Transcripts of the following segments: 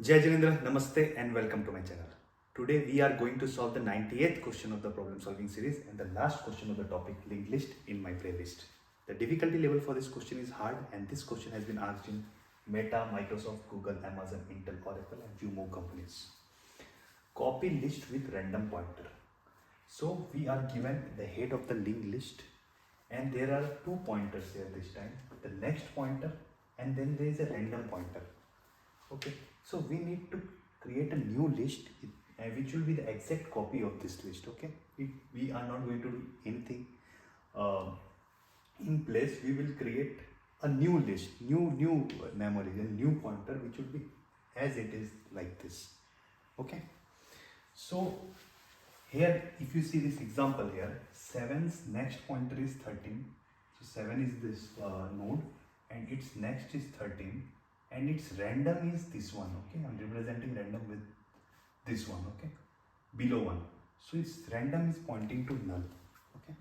Jai Janendra, Namaste and welcome to my channel. Today we are going to solve the 98th question of the problem solving series and the last question of the topic linked list in my playlist. The difficulty level for this question is hard and this question has been asked in Meta, Microsoft, Google, Amazon, Intel, Oracle and few more companies. Copy list with random pointer. So we are given the head of the linked list and there are two pointers here this time. The next pointer and then there is a random pointer. Okay, so we need to create a new list which will be the exact copy of this list. Okay, we are not going to do anything uh, in place. We will create a new list, new memory, a new pointer which will be as it is like this. Okay, so here if you see this example here, 7's next pointer is 13. So 7 is this node and its next is 13 and its random is this one. Okay, I'm representing random with this one. Okay, below one, so its random is pointing to null. Okay,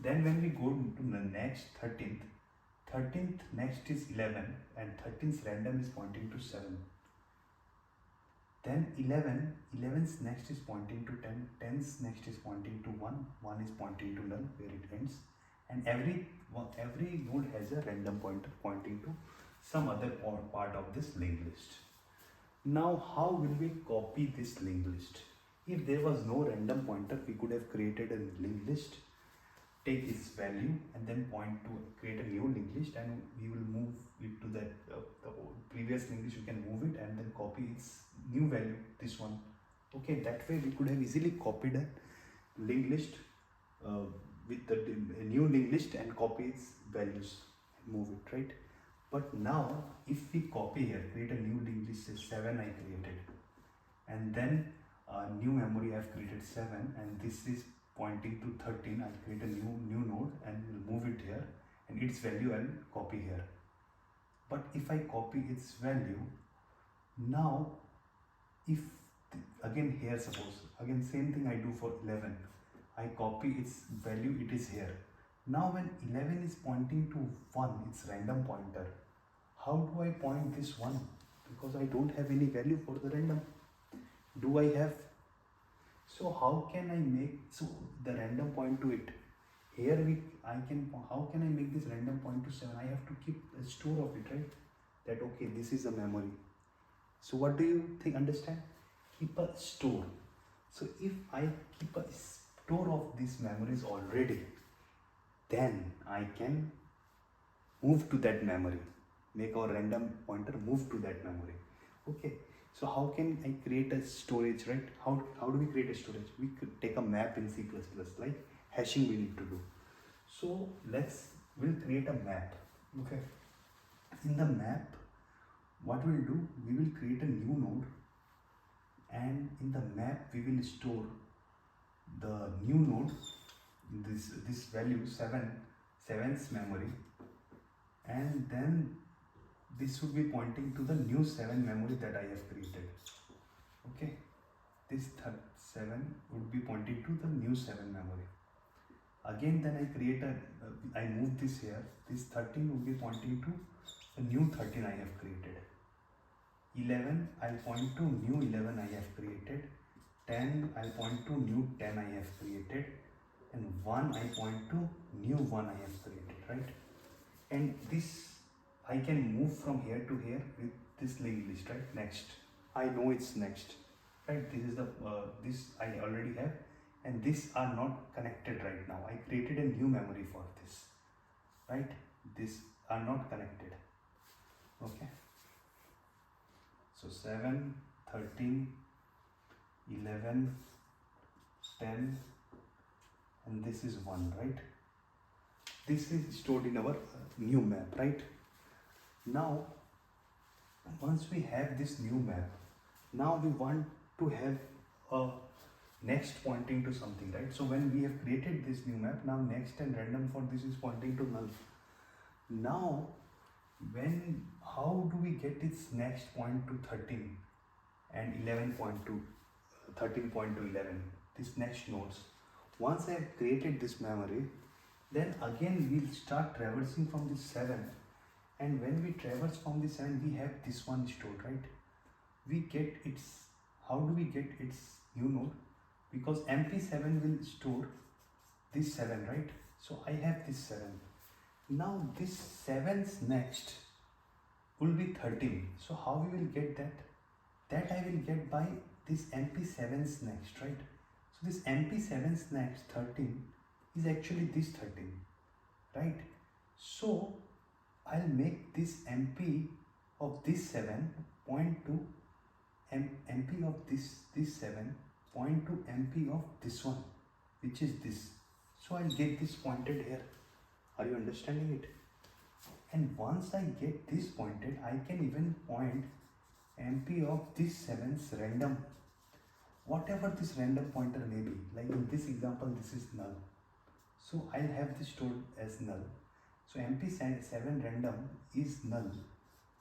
then when we go to the next 13th next is 11 and 13th random is pointing to 7. Then 11's next is pointing to 10, 10's next is pointing to 1, 1 is pointing to null where it ends, and every node has a random pointer pointing to some other part of this linked list. Now how will we copy this linked list? If there was no random pointer, we could have created a linked list, take its value and then point to create a new linked list, and we will move it to that the previous linked list. You can move it and then copy its new value, this one. Okay, that way we could have easily copied a linked list with the new linked list and copy its values and move it, right? But now if we copy here, create a new linked list, say 7 I created, and then new memory I have created 7 and this is pointing to 13. I'll create a new node and we'll move it here and its value I'll copy here. But if I copy its value, now if again here, suppose again same thing I do for 11, I copy its value, it is here. Now when 11 is pointing to 1, it's random pointer, how do I point this 1? Because I don't have any value for the random. Do I have? So how can I make, so the random point to it? Here how can I make this random point to 7? I have to keep a store of it, right? That okay, this is a memory. So what do you think, understand? Keep a store. So if I keep a store of these memories already, then I can move to that memory, make our random pointer move to that memory. Okay, so how can I create a storage, right? How do we create a storage? We could take a map in C++, like hashing we need to do. So we'll create a map. Okay, in the map what we'll do, we will create a new node and in the map we will store the new node, this value 7's memory, and then this would be pointing to the new 7 memory that I have created. Okay, this 7 would be pointing to the new 7 memory. Again then I move this here, this 13 would be pointing to the new 13 I have created. 11 I'll point to new 11 I have created. 10 I'll point to new 10 I have created, and 1 I point to new 1 I have created, right? And this I can move from here to here with this linked list, right? Next, I know it's next, right? This is the this I already have, and these are not connected right now. I created a new memory for this, right? These are not connected. Okay, so 7, 13, 11, 10, and this is 1, right? This is stored in our new map, right? Now once we have this new map, now we want to have a next pointing to something, right? So when we have created this new map, now next and random for this is pointing to null. Now how do we get its next point to 13 and 11 point to 13 point to 11, this next nodes? Once I have created this memory, then again we'll start traversing from this 7, and when we traverse from this 7 we have this one stored, right? we get its, how do we get its new node? Because MP7 will store this 7, right? So I have this 7. Now this 7's next will be 13. So how we will get that? That I will get by this MP7's next, right? So this MP7's next 13 is actually this 13, right? So I'll make this MP of this 7 point to MP of this 7 point to MP of this one, which is this. So I'll get this pointed here. Are you understanding it? And once I get this pointed, I can even point MP of this 7's random, whatever this random pointer may be. Like in this example, this is null. So I'll have this stored as null. So MP7 random is null.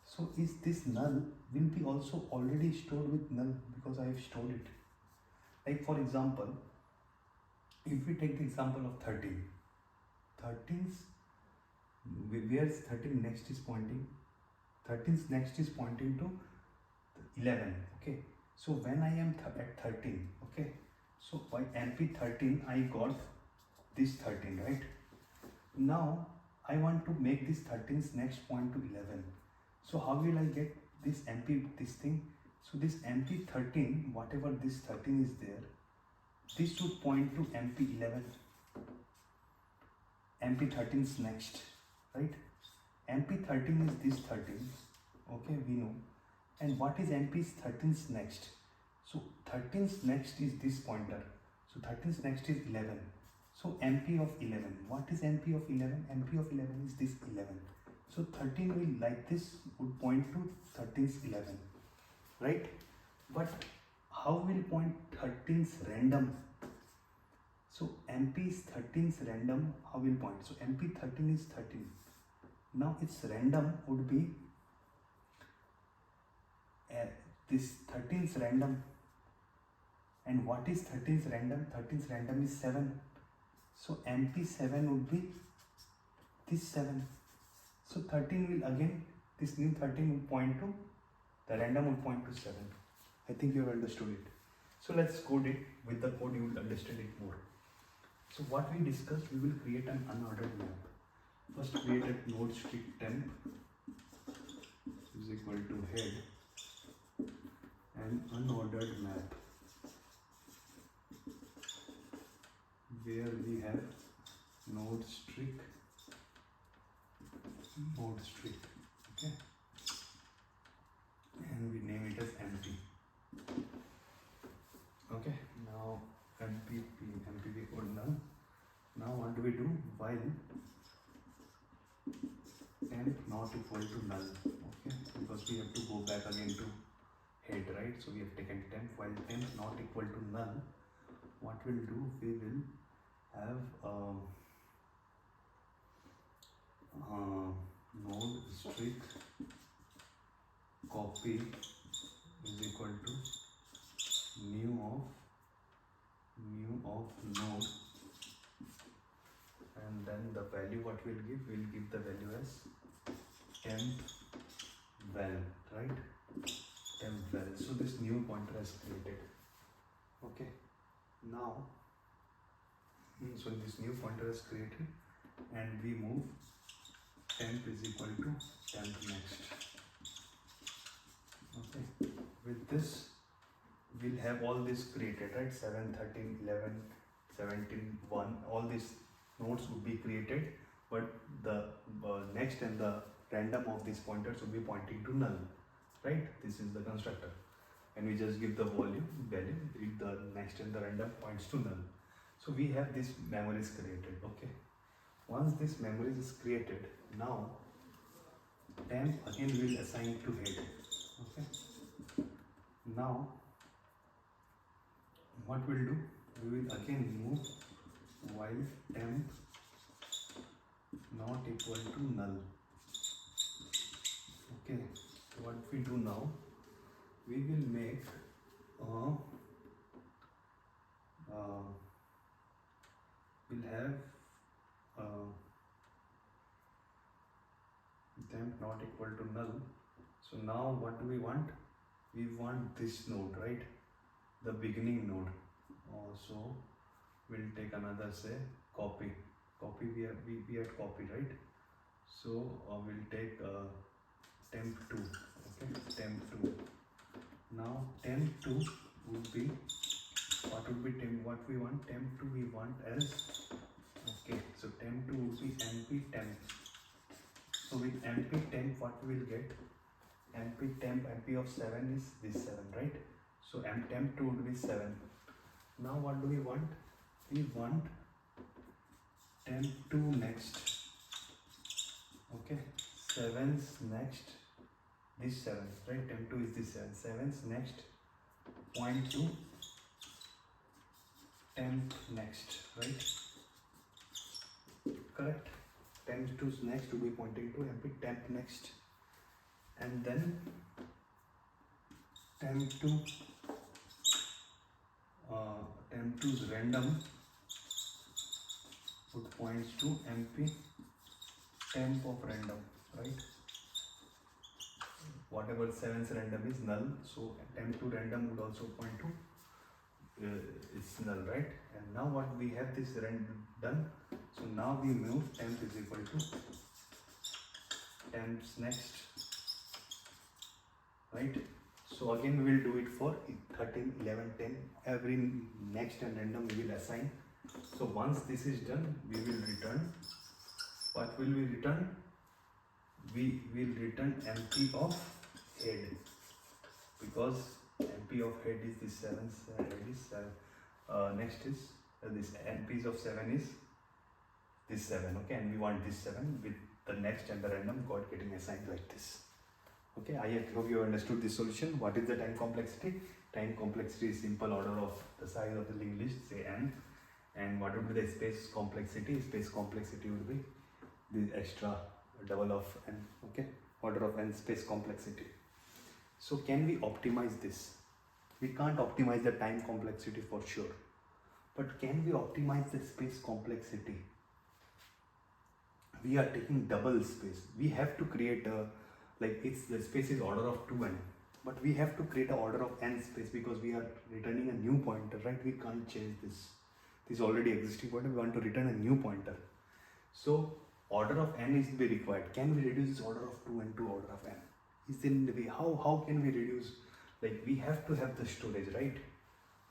So is this null will be also already stored with null because I have stored it. Like for example, if we take the example of 13, 13's, where's 13 next is pointing? 13's next is pointing to 11, okay? So when I am at 13, okay? So by MP13, I got this 13, right? Now I want to make this 13's next point to 11. So how will I get this MP, this thing? So this MP13, whatever this 13 is there, this should point to MP11. MP13's next, right? MP13 is this 13, okay, we know. And what is MP13's next? So 13's next is this pointer. So 13's next is 11. So MP of 11. What is MP of 11? MP of 11 is this 11. So 13 will, like this, would point to 13's 11, right? But how will point 13's random? So MP's 13's random, how will point? So MP13 is 13. Now its random would be this 13's random. And what is 13's random? 13's random is 7. So MP7 would be this 7. So 13 will again, this new 13 will point to, the random will point to 7. I think you have understood it. So let's code it. With the code you will understand it more. So what we discussed, we will create an unordered map. First create a node strict temp is equal to head and unordered map where we have node strict, okay, and we name it as empty. Okay, now MPP code done. Now what do we do? While temp not equal to null, okay, because we have to go back again to head, right? So we have taken temp. While temp not equal to null, what we'll do, we will have node strict copy is equal to new of node, and then the value what we'll give the value as temp val, right? Temp val. So this new pointer is created. Okay. Now, so this new pointer is created, and we move temp is equal to temp next. Okay. With this, we'll have all this created, right? 7, 13, 11, 17, 1. All these nodes would be created, but the next and the random of these pointers will be pointing to null, right? This is the constructor, and we just give the value if the next and the random points to null. So we have this memory is created. Okay, once this memory is created, now temp again will assign to head. Okay, now what we'll do, we will again move while temp not equal to null. Okay, so what we do now, we will make we'll have temp not equal to null. So now what do we want? we want this node, right? The beginning node. So we'll take another, say, copy. We had copy, right? So we'll take temp2. Okay, temp2. Now temp2 would be, what we want? Temp2 we want as, okay, so temp2 would be np temp. So with np temp, what we will get? Np temp, np of 7 is this 7, right? So temp2 would be 7. Now what do we want? We want temp2 next. Okay, 7's next, this 7, right? Temp2 is this 7. 7's next point to temp next, right? Correct. Temp2's next will be pointing to np temp next, and then temp2 temp2's random would points to np temp of random, right? Whatever 7's random is null, so temp2 random would also point to it's null, right? And now what we have this random done, so now we move temp is equal to temp's next, right? So again we will do it for 13, 11, 10, every next and random we will assign. So once this is done, we will return, what will we return? We will return MP of head, because MP of head is this 7's head is 7. Next is this MPs of 7 is this 7, okay, and we want this 7 with the next and the random got getting assigned like this. Okay, I hope you understood this solution. What is the time complexity? Time complexity is simple order of the size of the linked list, say n. And what would be the space complexity? Space complexity would be the extra double of n, okay, order of n space complexity. So can we optimize this? We can't optimize the time complexity for sure, but can we optimize the space complexity? We are taking double space. We have to create a, like, it's the space is order of 2n, but we have to create an order of n space because we are returning a new pointer, right? We can't change this already existing pointer. We want to return a new pointer, so order of n is be required. Can we reduce this order of 2n to order of n? Is in the way, how can we reduce? Like, we have to have the storage, right?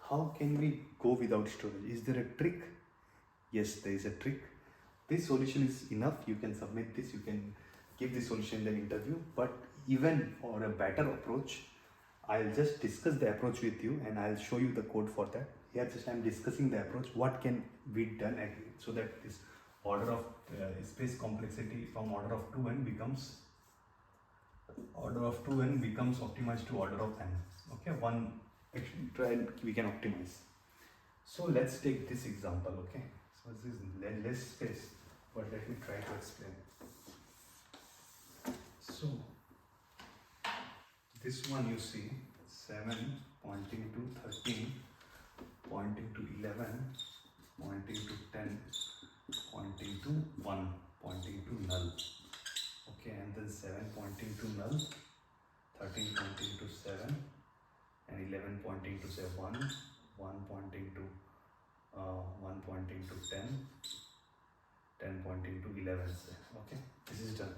How can we go without storage? Is there a trick? Yes, there is a trick. This solution is enough. You can submit this, you can give the solution in the interview, but even for a better approach, I'll just discuss the approach with you and I'll show you the code for that. Here just I'm discussing the approach, what can be done again, so that this order of space complexity from order of 2n becomes optimized to order of n. Okay, one try we can optimize. So let's take this example. Okay, so this is less space, but let me try to explain. So this one you see 7 pointing to 13, pointing to 11, pointing to 10, pointing to 1, pointing to null. Okay, and then 7 pointing to null, 13 pointing to 7, and 11 pointing to say 1, 1 pointing to 10, 10 pointing to 11. Say. Okay, this is done.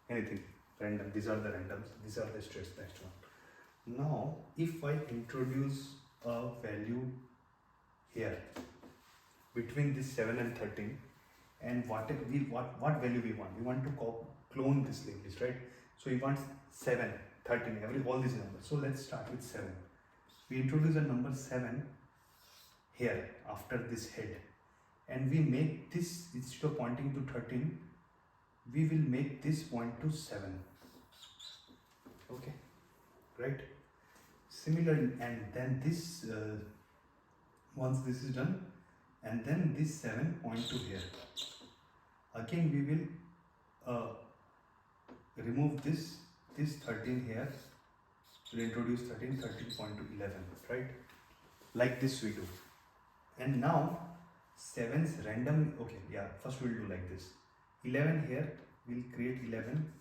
Anything random. These are the randoms. These are the straight next one. Now, if I introduce a value here between this 7 and 13, and what value we want? We want to clone this linked list, right? So we want 7, 13, all these numbers. So let's start with 7. We introduce a number 7 here after this head, and we make this, instead of pointing to 13, we will make this point to 7. Okay, right? Similar, and then this once this is done, and then this 7 point to here. Again we will remove this 13 here. We'll introduce 13 point to 11, right? Like this we do. And now 7's random, okay, yeah, first we'll do like this. 11 here, we'll create 11.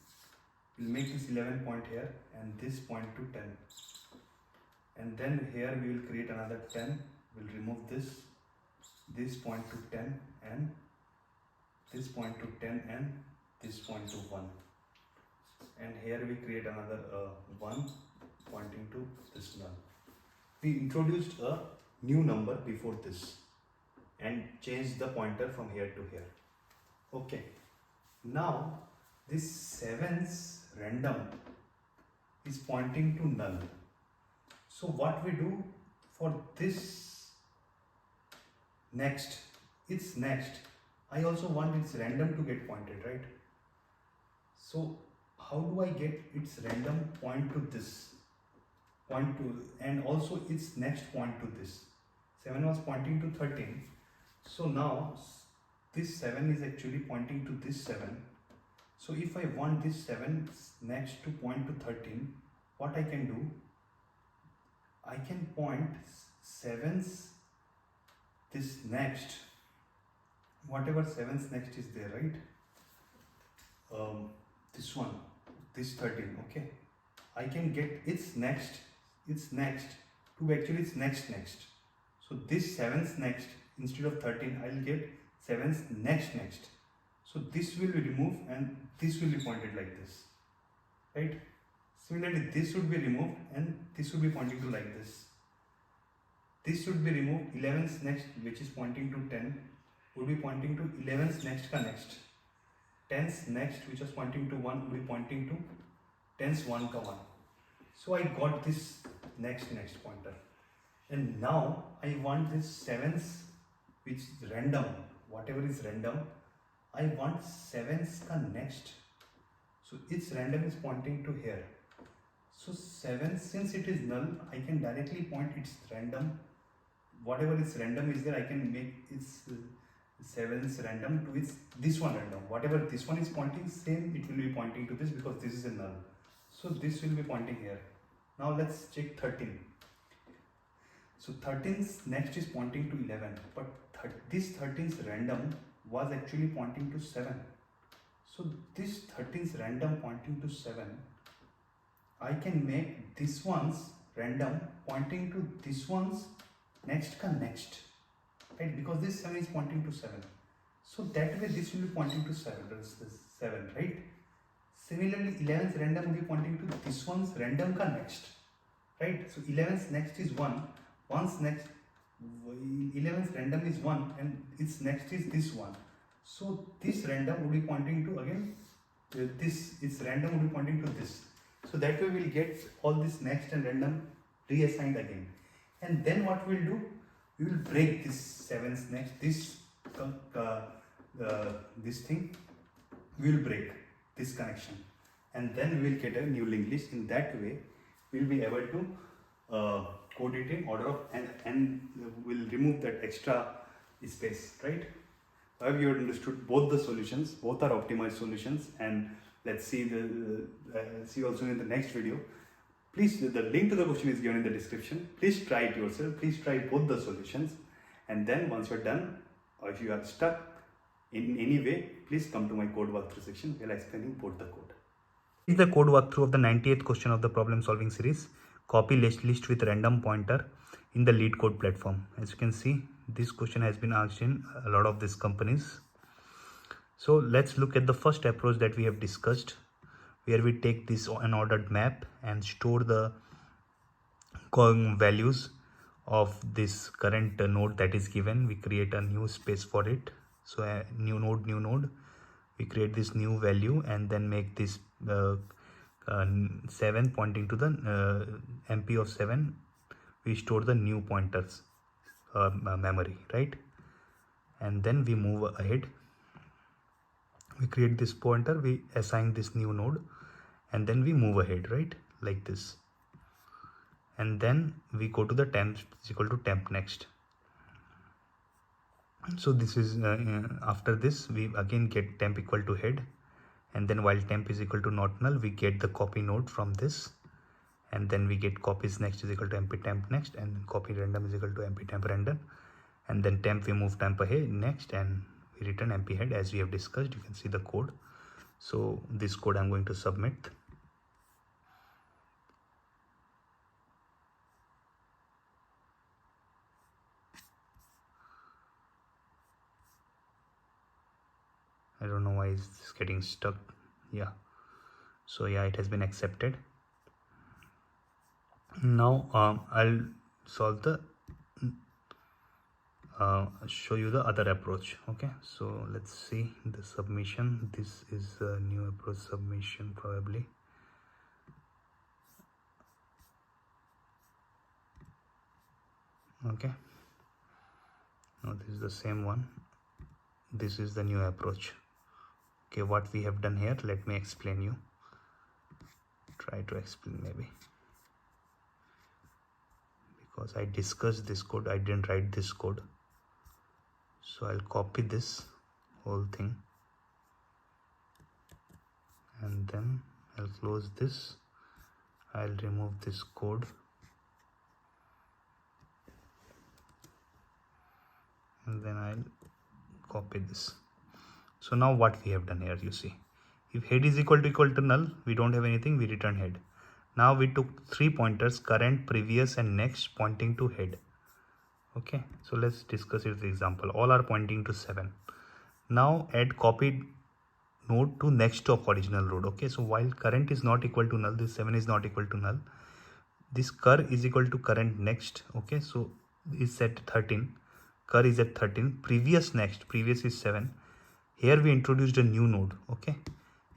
We'll make this 11 point here and this point to 10. and then here we will create another 10. We'll remove this point to 10 and this point to 10 and this point to 1, and here we create another 1 pointing to this null. We introduced a new number before this and changed the pointer from here to here. Okay, now this 7's random is pointing to null. So what we do for this next, it's next, I also want its random to get pointed, right? So how do I get its random point to this point to, and also its next point to this? 7 was pointing to 13. So now this 7 is actually pointing to this 7. So if I want this 7 next to point to 13, what I can do, I can point 7's this next, whatever 7's next is there, right? This one, this 13, okay? I can get its next to actually its next. So this 7's next, instead of 13, I'll get 7's next. So this will be removed and this will be pointed like this, right? Similarly, this should be removed and this should be pointing to like this. This should be removed. 11's next, which is pointing to 10, would be pointing to 11's next ka next. 10's next, which was pointing to 1, would be pointing to 10's 1 ka 1. So I got this next pointer. And now I want this 7's, which is random, whatever is random, I want 7's ka next. So its random is pointing to here. So 7, since it is null, I can directly point its random, whatever its random is there, I can make its 7's random to its this one random. Whatever this one is pointing, same it will be pointing to this because this is a null. So this will be pointing here. Now let's check 13. So 13's next is pointing to 11, but this 13's random was actually pointing to 7. So this 13's random pointing to 7, I can make this one's random pointing to this one's next ka next, right? Because this 7 is pointing to 7. So that way this will be pointing to 7, right? Similarly, 11's random will be pointing to this one's random ka next, right? So 11's next is 1, 1's next, 11's random is 1 and its next is this one. So this random will be pointing to again this, its random will be pointing to this. So that way we will get all this next and random reassigned again. And then what we will do, we will break this 7's next, this thing, we will break this connection. And then we will get a new linked list. In that way, we will be able to code it in order of, and we'll remove that extra space, right? I hope you understood both the solutions. Both are optimized solutions, and let's see see also in the next video. Please, the link to the question is given in the description. Please try it yourself. Please try both the solutions, and then once you're done, or if you are stuck in any way, please come to my code walkthrough section where I explaining both the code. This is the code walkthrough of the 98th question of the problem solving series. Copy list with random pointer in the LeetCode platform. As you can see, this question has been asked in a lot of these companies. So let's look at the first approach that we have discussed, where we take this unordered map and store the values of this current node that is given. We create a new space for it. So a new node, we create this new value and then make this 7 pointing to the MP of 7. We store the new pointers memory, right? And then we move ahead. We create this pointer, we assign this new node, and then we move ahead, right? Like this. And then we go to the temp is equal to temp next. So this is after this we again get temp equal to head, and then while temp is equal to not null, we get the copy node from this, and then we get copies next is equal to mp temp next, and copy random is equal to mp temp random, and then temp we move temp ahead next, and we return mp head as we have discussed. You can see the code. So this code I'm going to submit. is getting stuck. Yeah, so yeah, it has been accepted. Now I'll solve the show you the other approach. Okay, so let's see the submission. This is a new approach submission probably. Okay, now this is the same one. This is the new approach. Okay, what we have done here, let me explain you. Try to explain maybe, because I discussed this code, I didn't write this code. So I'll copy this whole thing and then I'll close this. I'll remove this code and then I'll copy this. So now what we have done here, you see, if head is equal to null, we don't have anything, we return head. Now we took 3 pointers, current, previous and next, pointing to head. Okay, so let's discuss it with example. All are pointing to 7. Now add copied node to next of original node. Okay, so while current is not equal to null, this 7 is not equal to null, this cur is equal to current next. Okay, so is set 13, cur is at 13, previous next, previous is 7. Here we introduced a new node, okay,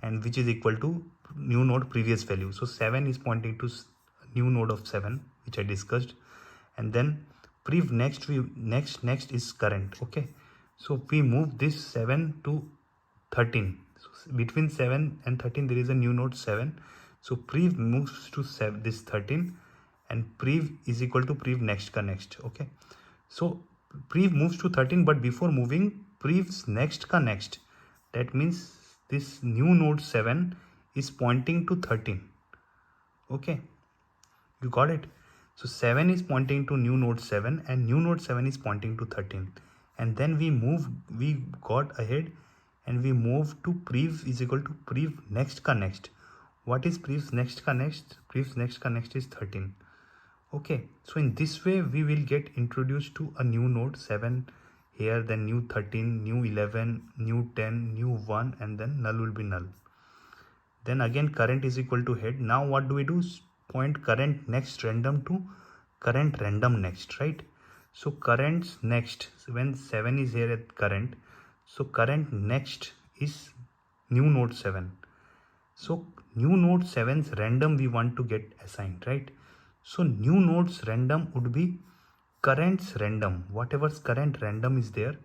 and which is equal to new node previous value. So 7 is pointing to new node of 7, which I discussed, and then prev next, next is current. Okay, so we move this 7 to 13. So between 7 and 13 there is a new node 7. So prev moves to this 13 and prev is equal to prev next ka next. Okay, so prev moves to 13, but before moving, prev's next ka next. That means this new node 7 is pointing to 13. Okay, you got it? So 7 is pointing to new node 7 and new node 7 is pointing to 13. And then we got ahead and we move to prev is equal to prev next ka next. What is prev's next ka next? Prev's next ka next is 13. Okay, so in this way we will get introduced to a new node 7 here, then new 13, new 11, new 10, new 1, and then null will be null. Then again current is equal to head. Now what do we do? Point current next random to current random next, right? So current's next, so when 7 is here at current, so current next is new node 7. So new node 7's random we want to get assigned, right? So new node's random would be current's random. Whatever's current random is there,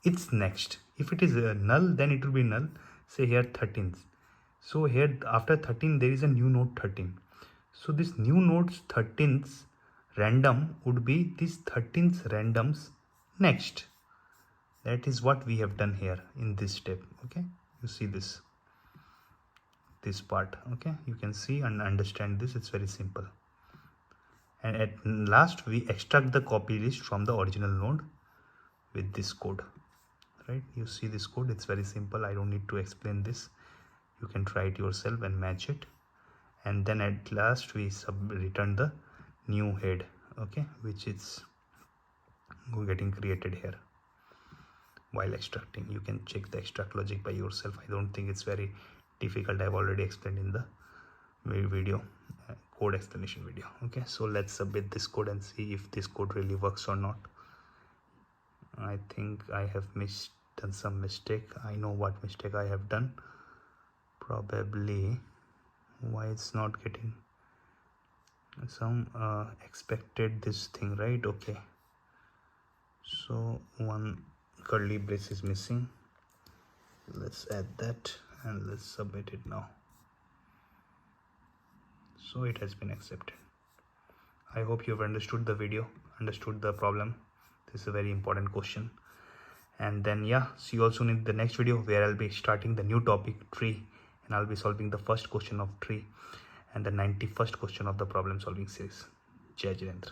it's next. If it is null, then it will be null. Say here 13th. So here after 13 there is a new node 13. So this new node's 13th random would be this 13th random's next. That is what we have done here in this step. Okay, you see this part. Okay, you can see and understand this. It's very simple. And at last we extract the copy list from the original node with this code, right? You see this code, it's very simple. I don't need to explain this. You can try it yourself and match it. And then at last we return the new head, okay, which is getting created here while extracting. You can check the extract logic by yourself. I don't think it's very difficult. I've already explained in the video, code explanation video. Okay, so let's submit this code and see if this code really works or not. I think I have done some mistake. I know what mistake I have done. Probably why it's not getting some expected this thing, right? Okay, so one curly brace is missing. Let's add that and let's submit it now. So it has been accepted. I hope you have understood the video, understood the problem. This is a very important question. And then yeah, see you all soon in the next video, where I'll be starting the new topic, tree, and I'll be solving the first question of tree and the 91st question of the problem solving series. Jai Jirendra.